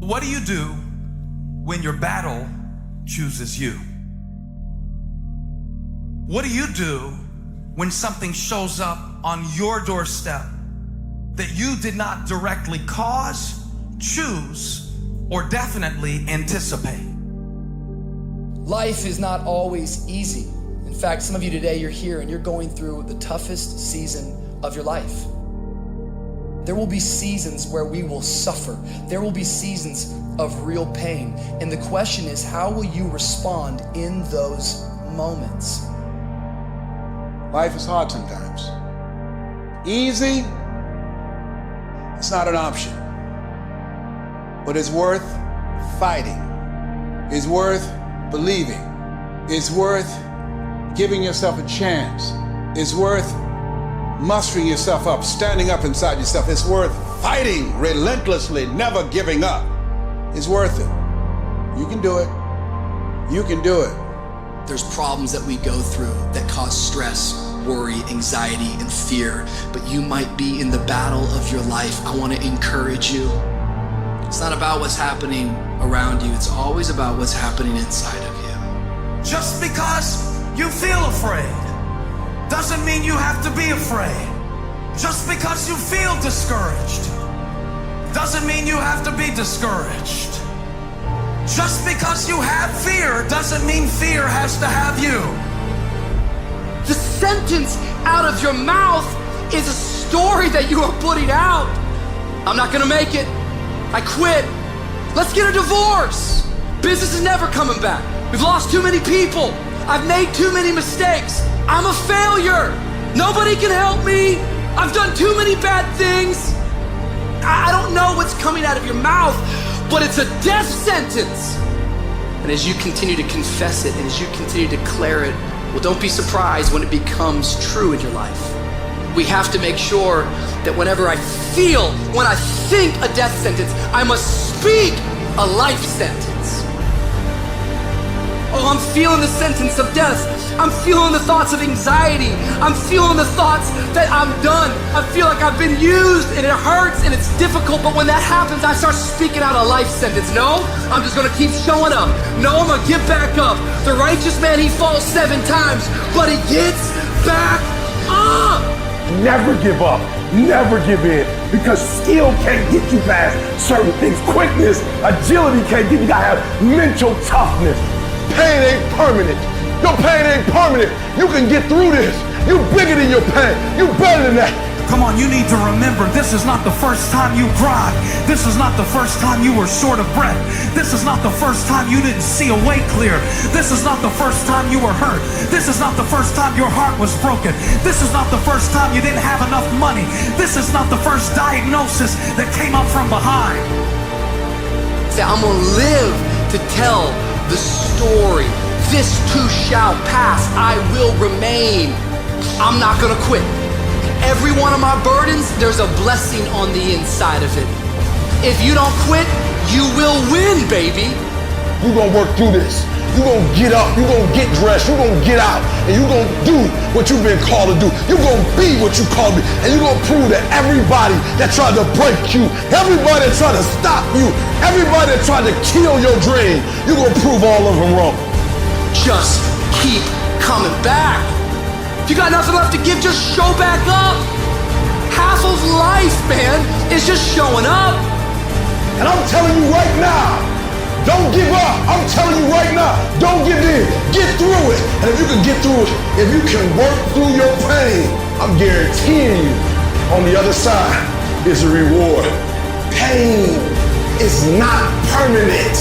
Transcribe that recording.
What do you do when your battle chooses you? What do you do when something shows up on your doorstep that you did not directly cause, choose, or definitely anticipate? Life is not always easy. In fact, some of you today, you're here and you're going through the toughest season of your life. There will be seasons where we will suffer. There will be seasons of real pain. And the question is, how will you respond in those moments? Life is hard sometimes. Easy, it's not an option. But it's worth fighting. It's worth believing. It's worth giving yourself a chance. It's worth mustering yourself up, standing up inside yourself. It's worth fighting relentlessly, never giving up. It's worth it. You can do it. You can do it. There's problems that we go through that cause stress, worry, anxiety, and fear, but you might be in the battle of your life. I want to encourage you. It's not about what's happening around you. It's always about what's happening inside of you. Just because you feel afraid doesn't mean you have to be afraid. Just because you feel discouraged doesn't mean you have to be discouraged. Just because you have fear doesn't mean fear has to have you. The sentence out of your mouth is a story that you are putting out. I'm not gonna make it. I quit. Let's get a divorce. Business is never coming back. We've lost too many people. I've made too many mistakes. I'm a failure. Nobody can help me. I've done too many bad things. I don't know what's coming out of your mouth, but it's a death sentence. And as you continue to confess it and as you continue to declare it, well, don't be surprised when it becomes true in your life. We have to make sure that whenever I think a death sentence, I must speak a life sentence. Oh, I'm feeling the sentence of death. I'm feeling the thoughts of anxiety. I'm feeling the thoughts that I'm done. I feel like I've been used and it hurts and it's difficult, but when that happens, I start speaking out a life sentence. No, I'm just gonna keep showing up. No, I'm gonna get back up. The righteous man, he falls 7 times, but he gets back up. Never give up, never give in, because skill can't get you past certain things. Quickness, agility can't get you. You gotta have mental toughness. Pain ain't permanent. Your pain ain't permanent. You can get through this. You bigger than your pain. You better than that. Come on, you need to remember, this is not the first time you cried. This is not the first time you were short of breath. This is not the first time you didn't see a way clear. This is not the first time you were hurt. This is not the first time your heart was broken. This is not the first time you didn't have enough money. This is not the first diagnosis that came up from behind. Say, I'm gonna live to tell the story. This too shall pass. I will remain. I'm not gonna quit. Every one of my burdens, there's a blessing on the inside of it. If you don't quit, you will win, baby. You're gonna work through this. You're gonna get up. You're gonna get dressed. You're gonna get out. And you're gonna do what you've been called to do. You're gonna be what you called to be. And you're gonna prove to everybody that tried to break you, everybody that tried to stop you, everybody that tried to kill your dream, you're gonna prove all of them wrong. Just keep coming back. If you got nothing left to give, just show back up. Half of life, man, is just showing up. And I'm telling you right now, don't give up. I'm telling you right now, don't give in. Get through it. And if you can get through it, if you can work through your pain, I'm guaranteeing you, on the other side is a reward. Pain is not permanent.